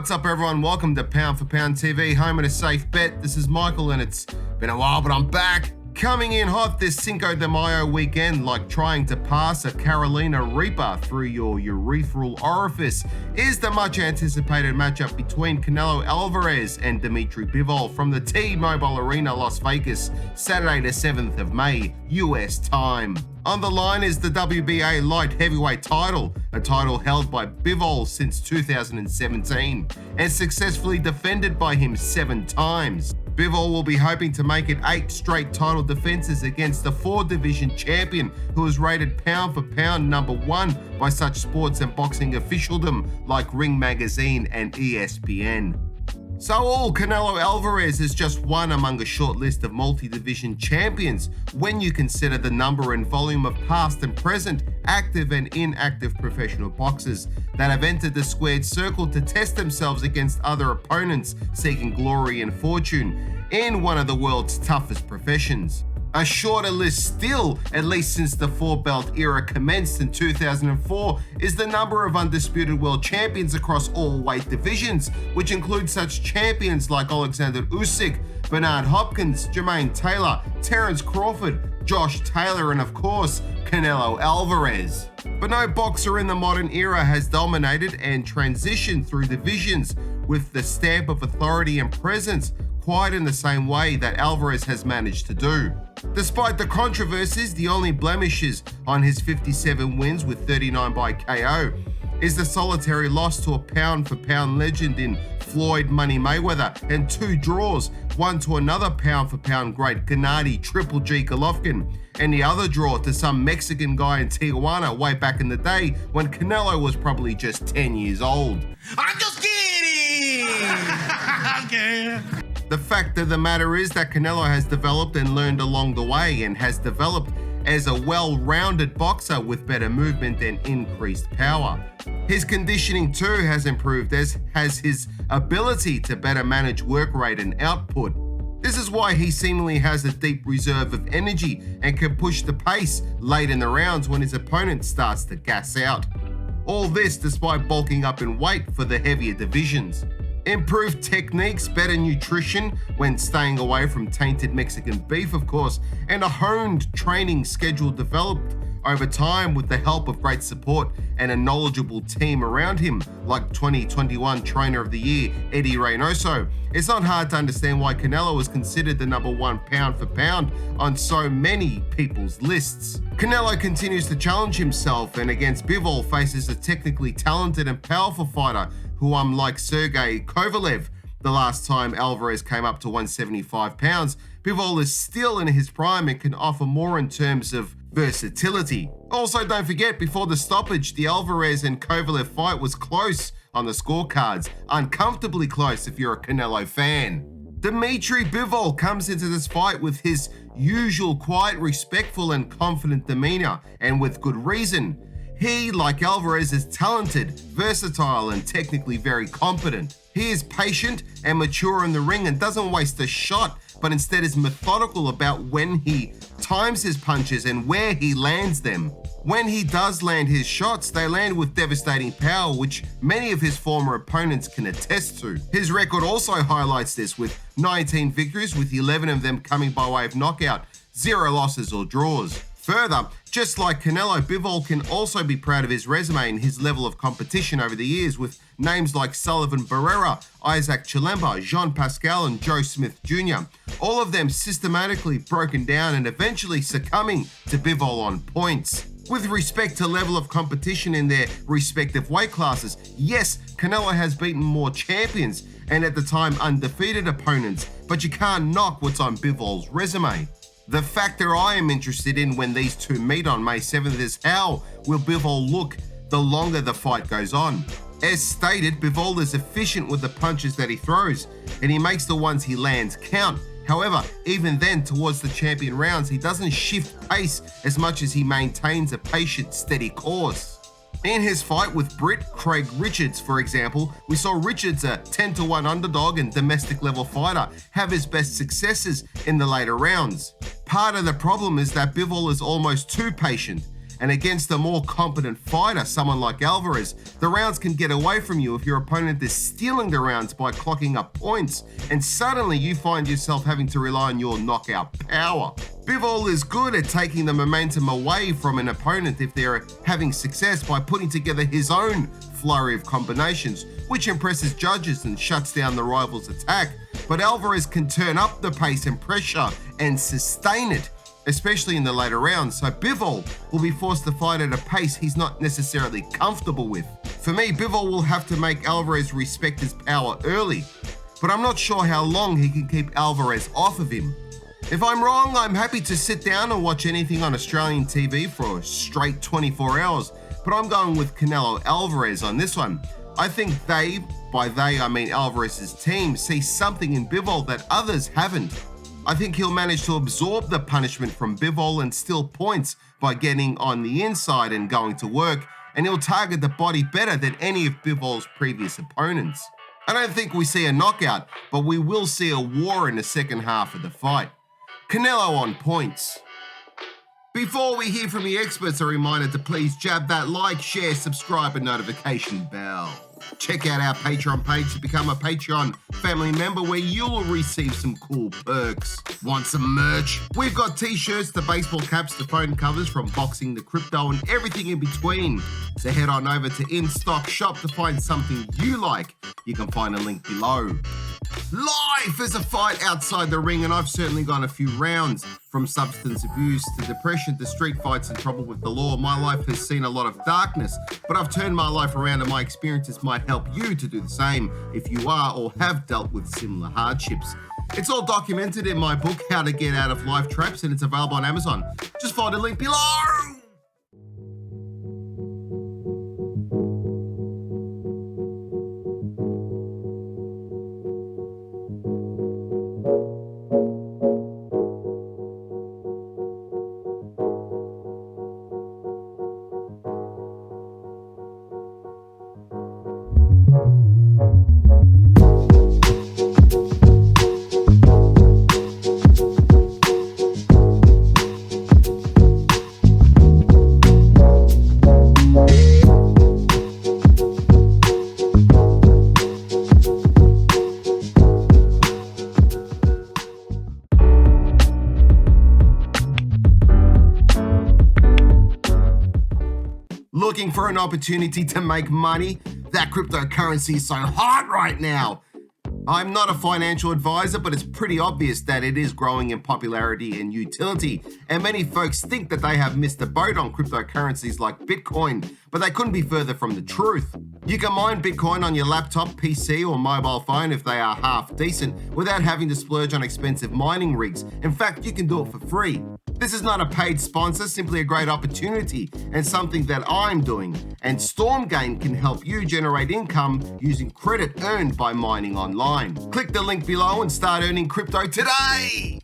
What's up, everyone? Welcome to Pound for Pound TV, home and a safe bet. This is Michael, and it's been a while, but I'm back. Coming in hot this Cinco De Mayo weekend, like trying to pass a Carolina Reaper through your urethral orifice, is the much anticipated matchup between Canelo Alvarez and Dmitry Bivol from the T-Mobile Arena, Las Vegas, Saturday the 7th of May, US time. On the line is the WBA Light Heavyweight title, a title held by Bivol since 2017 and successfully defended by him 7 times. Bivol will be hoping to make it 8 straight title defenses against the 4-division champion who is rated pound for pound number 1 by such sports and boxing officialdom like Ring Magazine and ESPN. Saul Canelo Alvarez is just one among a short list of multi-division champions when you consider the number and volume of past and present, active and inactive professional boxers that have entered the squared circle to test themselves against other opponents seeking glory and fortune in one of the world's toughest professions. A shorter list still, at least since the 4-belt era commenced in 2004, is the number of undisputed world champions across all weight divisions, which include such champions like Alexander Usyk, Bernard Hopkins, Jermaine Taylor, Terence Crawford, Josh Taylor, and of course, Canelo Alvarez. But no boxer in the modern era has dominated and transitioned through divisions with the stamp of authority and presence quite in the same way that Alvarez has managed to do. Despite the controversies, the only blemishes on his 57 wins with 39 by KO is the solitary loss to a pound-for-pound legend in Floyd Money Mayweather and 2 draws, one to another pound-for-pound great Gennady Triple G Golovkin, and the other draw to some Mexican guy in Tijuana way back in the day when Canelo was probably just 10 years old. I'm just kidding! Okay. The fact of the matter is that Canelo has developed and learned along the way and has developed as a well-rounded boxer with better movement and increased power. His conditioning too has improved, as has his ability to better manage work rate and output. This is why he seemingly has a deep reserve of energy and can push the pace late in the rounds when his opponent starts to gas out. All this despite bulking up in weight for the heavier divisions. Improved techniques, better nutrition when staying away from tainted Mexican beef, of course, and a honed training schedule developed over time with the help of great support and a knowledgeable team around him, like 2021 Trainer of the Year, Eddie Reynoso. It's not hard to understand why Canelo is considered the number 1 pound for pound on so many people's lists. Canelo continues to challenge himself and against Bivol faces a technically talented and powerful fighter who, unlike Sergey Kovalev, the last time Alvarez came up to 175 pounds, Bivol is still in his prime and can offer more in terms of versatility. Also, don't forget, before the stoppage, the Alvarez and Kovalev fight was close on the scorecards, uncomfortably close if you're a Canelo fan. Dmitry Bivol comes into this fight with his usual quiet, respectful and confident demeanor, and with good reason. He, like Alvarez, is talented, versatile and technically very competent. He is patient and mature in the ring and doesn't waste a shot, but instead is methodical about when he times his punches and where he lands them. When he does land his shots, they land with devastating power, which many of his former opponents can attest to. His record also highlights this, with 19 victories, with 11 of them coming by way of knockout, 0 losses or draws. Further, just like Canelo, Bivol can also be proud of his resume and his level of competition over the years, with names like Sullivan Barrera, Isaac Chilemba, Jean Pascal and Joe Smith Jr., all of them systematically broken down and eventually succumbing to Bivol on points. With respect to level of competition in their respective weight classes, yes, Canelo has beaten more champions and at the time undefeated opponents, but you can't knock what's on Bivol's resume. The factor I am interested in when these two meet on May 7th is how will Bivol look the longer the fight goes on. As stated, Bivol is efficient with the punches that he throws, and he makes the ones he lands count. However, even then, towards the champion rounds, he doesn't shift pace as much as he maintains a patient, steady course. In his fight with Brit Craig Richards, for example, we saw Richards, a 10-1 underdog and domestic level fighter, have his best successes in the later rounds. Part of the problem is that Bivol is almost too patient, And against a more competent fighter, someone like Alvarez, the rounds can get away from you if your opponent is stealing the rounds by clocking up points, and suddenly you find yourself having to rely on your knockout power. Bivol is good at taking the momentum away from an opponent if they're having success by putting together his own flurry of combinations, which impresses judges and shuts down the rival's attack. But Alvarez can turn up the pace and pressure and sustain it, especially in the later rounds, so Bivol will be forced to fight at a pace he's not necessarily comfortable with. For me, Bivol will have to make Alvarez respect his power early, but I'm not sure how long he can keep Alvarez off of him. If I'm wrong, I'm happy to sit down and watch anything on Australian TV for a straight 24 hours, but I'm going with Canelo Alvarez on this one. I think they, by they I mean Alvarez's team, see something in Bivol that others haven't. I think he'll manage to absorb the punishment from Bivol and steal points by getting on the inside and going to work, and he'll target the body better than any of Bivol's previous opponents. I don't think we see a knockout, but we will see a war in the second half of the fight. Canelo on points. Before we hear from the experts, a reminder to please jab that like, share, subscribe, and notification bell. Check out our Patreon page to become a Patreon family member where you'll receive some cool perks. Want some merch? We've got t-shirts, the baseball caps, the phone covers, from boxing to crypto and everything in between. So head on over to In Stock Shop to find something you like. You can find a link below. Life is a fight outside the ring, and I've certainly gone a few rounds. From substance abuse to depression to street fights and trouble with the law, my life has seen a lot of darkness, but I've turned my life around, and my experiences might help you to do the same if you are or have dealt with similar hardships. It's all documented in my book, How to Get Out of Life Traps, and it's available on Amazon. Just find a link below. Looking for an opportunity to make money? That cryptocurrency is so hot right now. I'm not a financial advisor, but it's pretty obvious that it is growing in popularity and utility, and many folks think that they have missed the boat on cryptocurrencies like Bitcoin, but they couldn't be further from the truth. You can mine Bitcoin on your laptop, PC, or mobile phone if they are half decent, without having to splurge on expensive mining rigs. In fact, you can do it for free. This is not a paid sponsor, simply a great opportunity and something that I'm doing. And Stormgain can help you generate income using credit earned by mining online. Click the link below and start earning crypto today.